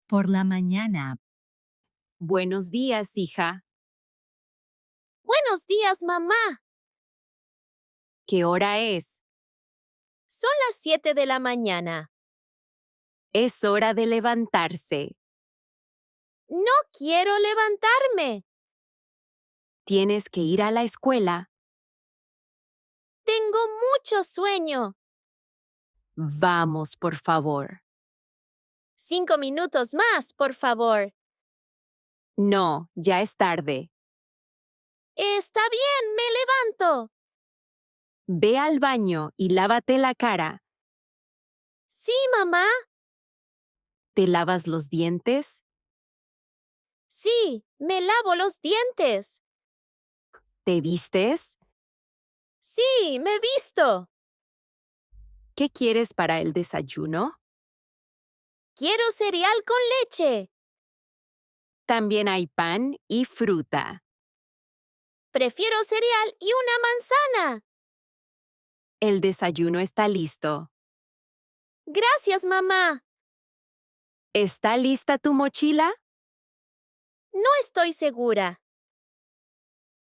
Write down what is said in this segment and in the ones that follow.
Por la mañana. Buenos días, hija. Buenos días, mamá. ¿Qué hora es? Son las 7 de la mañana. Es hora de levantarse. No quiero levantarme. Tienes que ir a la escuela. Tengo mucho sueño. Vamos, por favor. 5 minutos más, por favor. No, ya es tarde. Está bien, me levanto. Ve al baño y lávate la cara. Sí, mamá. ¿Te lavas los dientes? Sí, me lavo los dientes. ¿Te vistes? Sí, me visto. ¿Qué quieres para el desayuno? Quiero cereal con leche. También hay pan y fruta. Prefiero cereal y una manzana. El desayuno está listo. Gracias, mamá. ¿Está lista tu mochila? No estoy segura.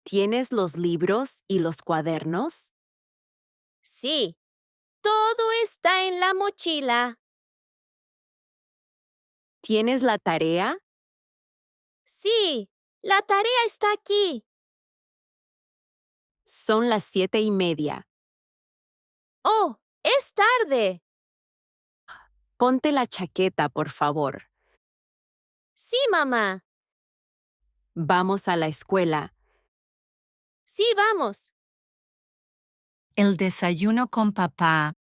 ¿Tienes los libros y los cuadernos? Sí, todo está en la mochila. ¿Tienes la tarea? Sí, la tarea está aquí. Son las 7:30. Oh, es tarde. Ponte la chaqueta, por favor. Sí, mamá. Vamos a la escuela. Sí, vamos. El desayuno con papá.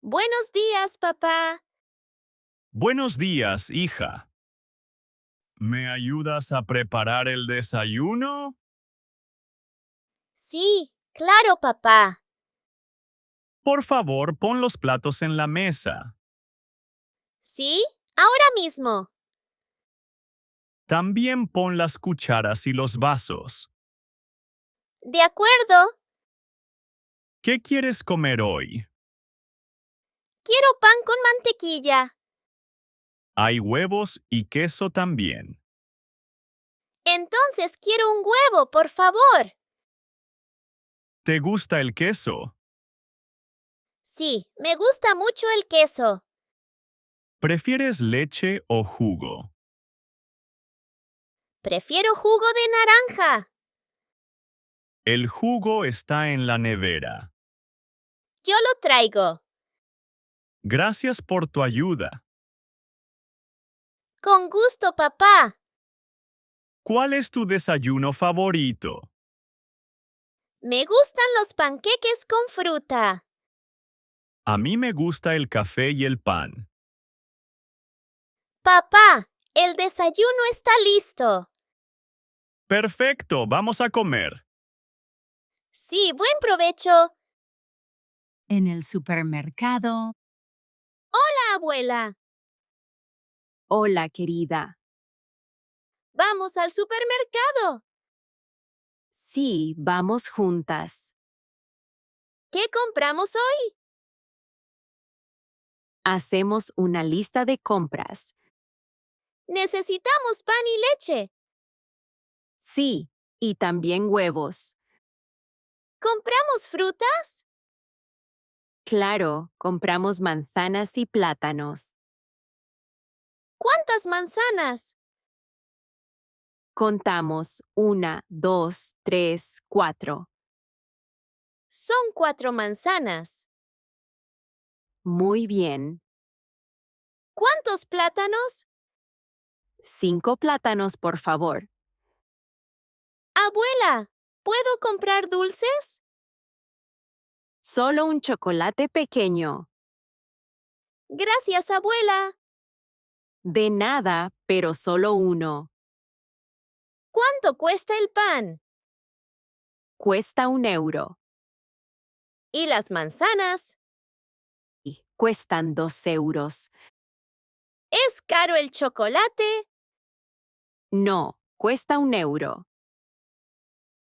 Buenos días, papá. Buenos días, hija. ¿Me ayudas a preparar el desayuno? Sí, claro, papá. Por favor, pon los platos en la mesa. Sí, ahora mismo. También pon las cucharas y los vasos. De acuerdo. ¿Qué quieres comer hoy? Quiero pan con mantequilla. Hay huevos y queso también. Entonces quiero un huevo, por favor. ¿Te gusta el queso? Sí, me gusta mucho el queso. ¿Prefieres leche o jugo? Prefiero jugo de naranja. El jugo está en la nevera. Yo lo traigo. Gracias por tu ayuda. Con gusto, papá. ¿Cuál es tu desayuno favorito? Me gustan los panqueques con fruta. A mí me gusta el café y el pan. Papá, el desayuno está listo. Perfecto, vamos a comer. Sí, buen provecho. En el supermercado. Hola, abuela. Hola, querida. Vamos al supermercado. Sí, vamos juntas. ¿Qué compramos hoy? Hacemos una lista de compras. Necesitamos pan y leche. Sí, y también huevos. ¿Compramos frutas? Claro, compramos manzanas y plátanos. ¿Cuántas manzanas? Contamos 1, 2, 3, 4. Son 4 manzanas. Muy bien. ¿Cuántos plátanos? 5 plátanos, por favor. Abuela, ¿puedo comprar dulces? Solo un chocolate pequeño. Gracias, abuela. De nada, pero solo uno. ¿Cuánto cuesta el pan? Cuesta 1 euro. ¿Y las manzanas? Y cuestan 2 euros. ¿Es caro el chocolate? No, cuesta 1 euro.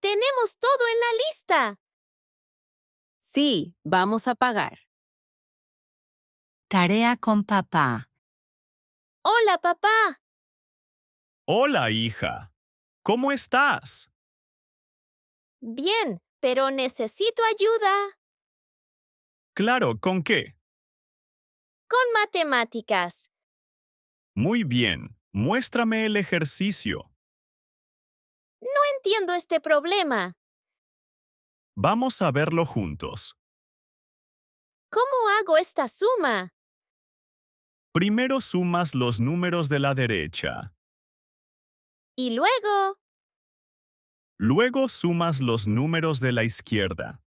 Tenemos todo en la lista. Sí, vamos a pagar. Tarea con papá. Hola, papá. Hola, hija. ¿Cómo estás? Bien, pero necesito ayuda Claro, ¿con qué? con matemáticas. Muy bien. Muéstrame el ejercicio. No entiendo este problema. Vamos a verlo juntos. ¿Cómo hago esta suma? Primero sumas los números de la derecha. Y luego, Luego sumas los números de la izquierda.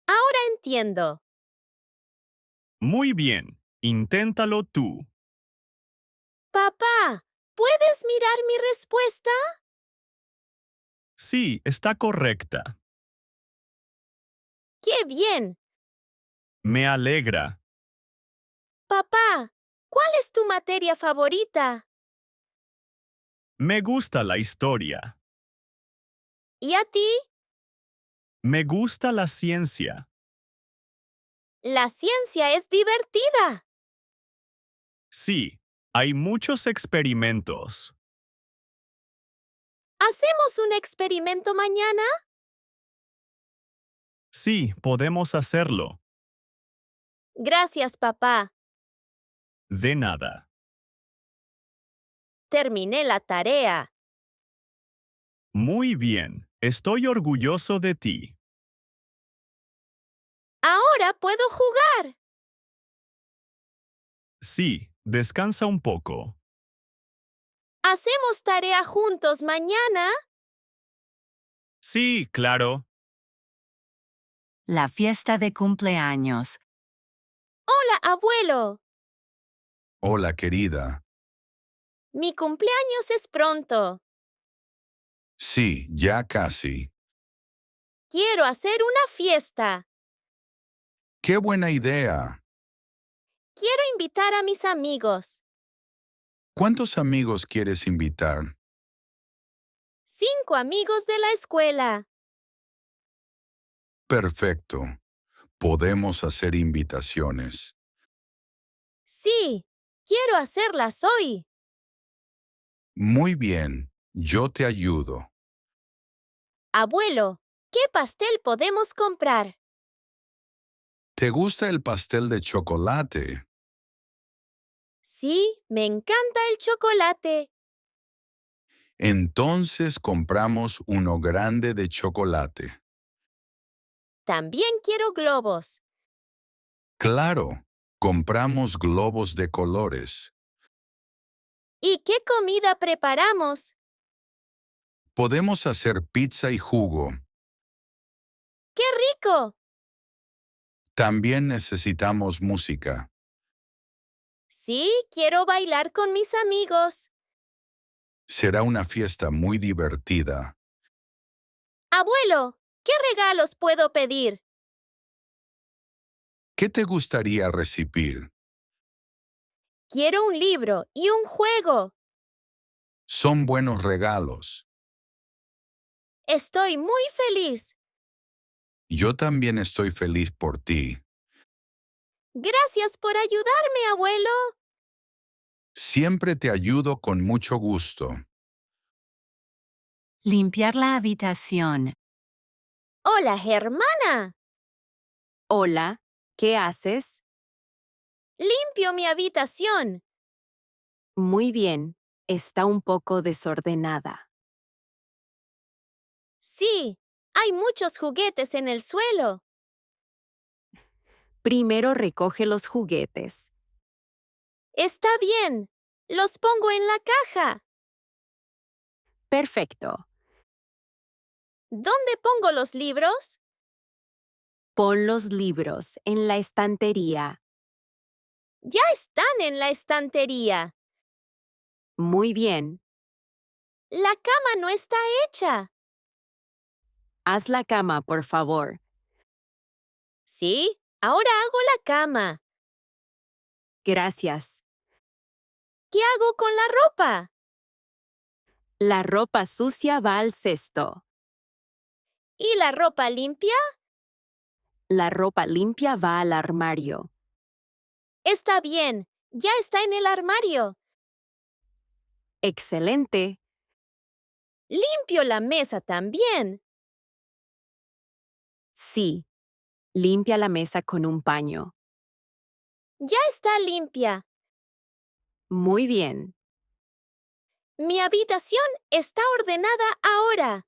ahora entiendo. Muy bien. Inténtalo tú. Papá, ¿puedes mirar mi respuesta? Sí, está correcta. ¡Qué bien! Me alegra. Papá, ¿cuál es tu materia favorita? Me gusta la historia. ¿Y a ti? Me gusta la ciencia. La ciencia es divertida. Sí, hay muchos experimentos. ¿Hacemos un experimento mañana? Sí, podemos hacerlo. Gracias, papá. De nada. Terminé la tarea. Muy bien. Estoy orgulloso de ti. Ahora puedo jugar. Sí, descansa un poco. ¿Hacemos tarea juntos mañana? Sí, claro. La fiesta de cumpleaños. Hola, abuelo. Hola, querida. Mi cumpleaños es pronto. Sí, ya casi. Quiero hacer una fiesta. ¡Qué buena idea! Quiero invitar a mis amigos. ¿Cuántos amigos quieres invitar? 5 amigos de la escuela. Perfecto. Podemos hacer invitaciones. Sí, quiero hacerlas hoy. Muy bien, yo te ayudo. Abuelo, ¿qué pastel podemos comprar? ¿Te gusta el pastel de chocolate? Sí, me encanta el chocolate. Entonces compramos uno grande de chocolate. También quiero globos. Claro, compramos globos de colores. ¿Y qué comida preparamos? Podemos hacer pizza y jugo. ¡Qué rico! También necesitamos música. Sí, quiero bailar con mis amigos. Será una fiesta muy divertida. Abuelo, ¿qué regalos puedo pedir? ¿Qué te gustaría recibir? Quiero un libro y un juego. Son buenos regalos. Estoy muy feliz. Yo también estoy feliz por ti. Gracias por ayudarme, abuelo. Siempre te ayudo con mucho gusto. Limpiar la habitación. Hola, Germana. Hola, ¿qué haces? Limpio mi habitación. Muy bien, está un poco desordenada. Sí, hay muchos juguetes en el suelo. Primero recoge los juguetes. Está bien. Los pongo en la caja. Perfecto. ¿Dónde pongo los libros? Pon los libros en la estantería. Ya están en la estantería. Muy bien. La cama no está hecha. Haz la cama, por favor. Sí, ahora hago la cama. Gracias. ¿Qué hago con la ropa? La ropa sucia va al cesto. ¿Y la ropa limpia? La ropa limpia va al armario. Está bien. Ya está en el armario. Excelente. Limpio la mesa también. Sí. Limpia la mesa con un paño. Ya está limpia. Muy bien. Mi habitación está ordenada ahora.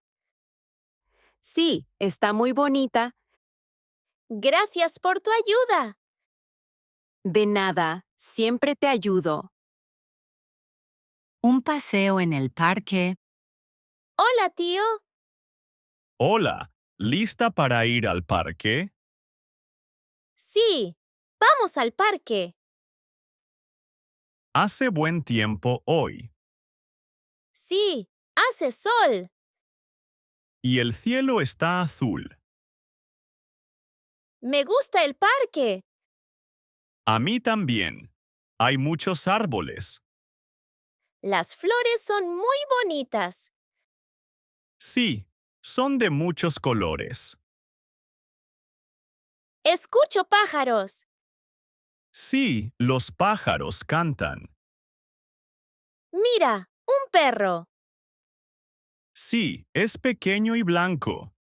Sí, está muy bonita. Gracias por tu ayuda. De nada, siempre te ayudo. Un paseo en el parque. Hola, tío. Hola, ¿lista para ir al parque? Sí, vamos al parque. Hace buen tiempo hoy, Sí, hace sol. y el cielo está azul. Me gusta el parque. A mí también. Hay muchos árboles. Las flores son muy bonitas. Sí, son de muchos colores. Escucho pájaros. Sí, los pájaros cantan. Mira, un perro. Sí, es pequeño y blanco.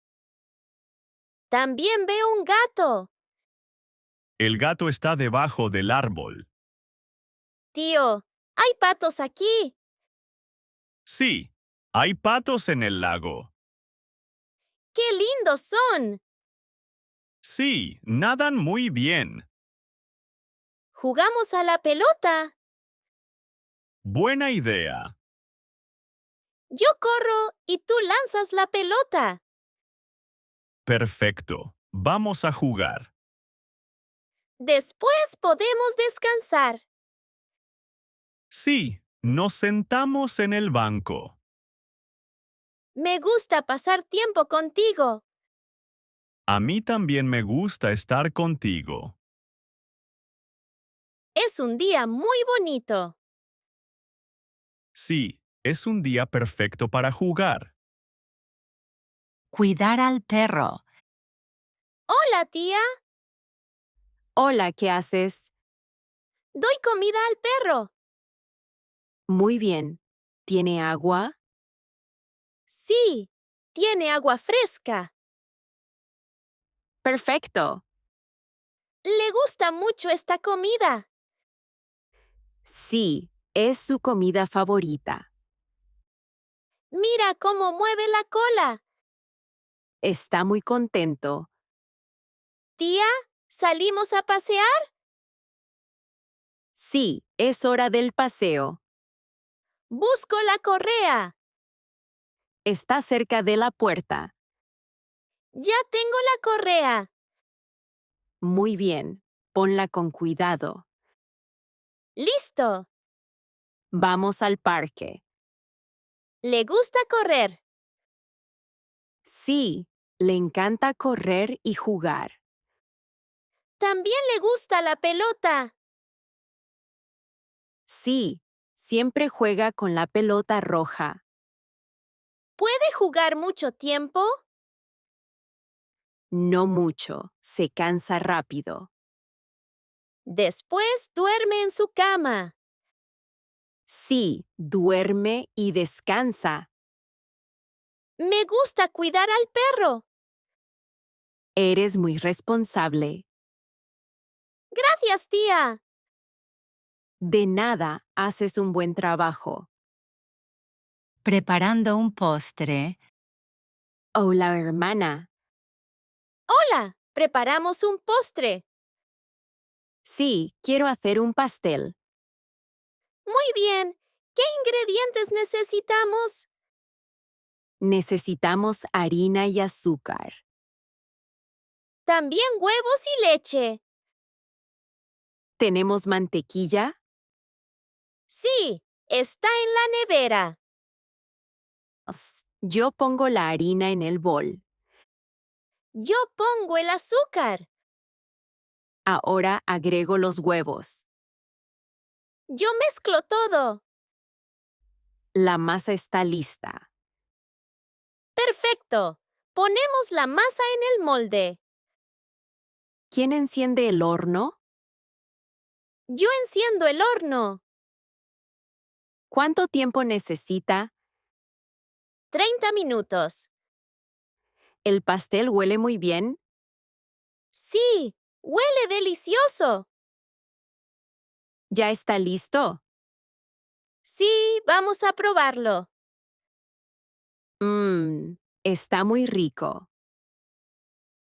También veo un gato. El gato está debajo del árbol. Tío, hay patos aquí. Sí, hay patos en el lago. ¡Qué lindos son! Sí, nadan muy bien. Jugamos a la pelota. Buena idea. Yo corro y tú lanzas la pelota. Perfecto. Vamos a jugar. Después podemos descansar. Sí, nos sentamos en el banco. Me gusta pasar tiempo contigo. A mí también me gusta estar contigo. Es un día muy bonito. Sí, es un día perfecto para jugar. Cuidar al perro. Hola, tía. Hola, ¿qué haces? Doy comida al perro. Muy bien. ¿Tiene agua? Sí, tiene agua fresca. Perfecto. Le gusta mucho esta comida. Sí, es su comida favorita. Mira cómo mueve la cola. Está muy contento. Tía, ¿salimos a pasear? Sí, es hora del paseo. Busco la correa. Está cerca de la puerta. Ya tengo la correa. Muy bien. Ponla con cuidado. Listo. Vamos al parque. Le gusta correr. Sí, le encanta correr y jugar. También le gusta la pelota. Sí, siempre juega con la pelota roja. ¿Puede jugar mucho tiempo? No mucho, se cansa rápido. Después duerme en su cama. Sí, duerme y descansa. Me gusta cuidar al perro. Eres muy responsable. Gracias, tía. De nada, haces un buen trabajo. Preparando un postre. Hola, hermana. Hola, preparamos un postre. Sí, quiero hacer un pastel. Muy bien. ¿Qué ingredientes necesitamos? Necesitamos harina y azúcar. También huevos y leche. ¿Tenemos mantequilla? Sí, está en la nevera. Yo pongo la harina en el bol. Yo pongo el azúcar. Ahora agrego los huevos. Yo mezclo todo. La masa está lista. Perfecto. Ponemos la masa en el molde. ¿Quién enciende el horno? Yo enciendo el horno. ¿Cuánto tiempo necesita? 30 minutos. ¿El pastel huele muy bien? Sí, huele delicioso. ¿Ya está listo? Sí, vamos a probarlo. Está muy rico.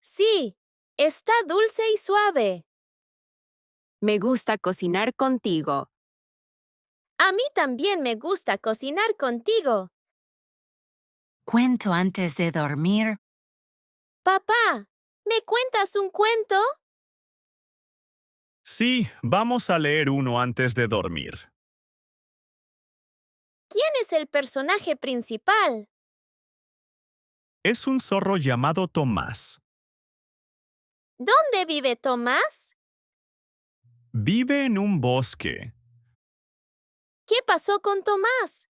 Sí, está dulce y suave. Me gusta cocinar contigo. A mí también me gusta cocinar contigo. Cuento antes de dormir. Papá, ¿me cuentas un cuento? Sí, vamos a leer uno antes de dormir. ¿Quién es el personaje principal? Es un zorro llamado Tomás. ¿Dónde vive Tomás? Vive en un bosque. ¿Qué pasó con Tomás?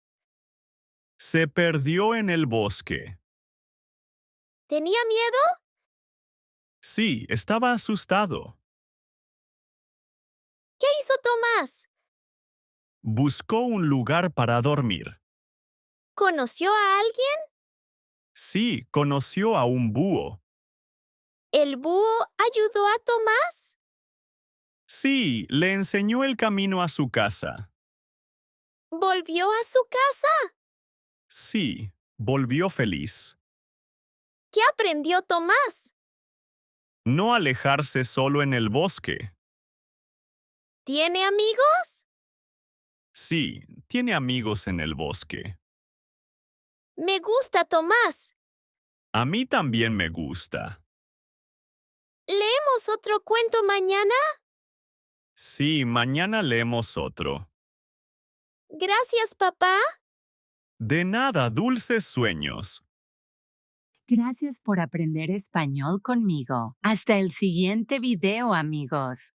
Se perdió en el bosque. ¿Tenía miedo? Sí, estaba asustado. ¿Qué hizo Tomás? Buscó un lugar para dormir. ¿Conoció a alguien? Sí, conoció a un búho. ¿El búho ayudó a Tomás? Sí, le enseñó el camino a su casa. ¿Volvió a su casa? Sí, volvió feliz. ¿Qué aprendió Tomás? No alejarse solo en el bosque. ¿Tiene amigos? Sí, tiene amigos en el bosque. Me gusta Tomás. A mí también me gusta. ¿Leemos otro cuento mañana? Sí, mañana leemos otro. Gracias, papá. De nada, dulces sueños. Gracias por aprender español conmigo. Hasta el siguiente video, amigos.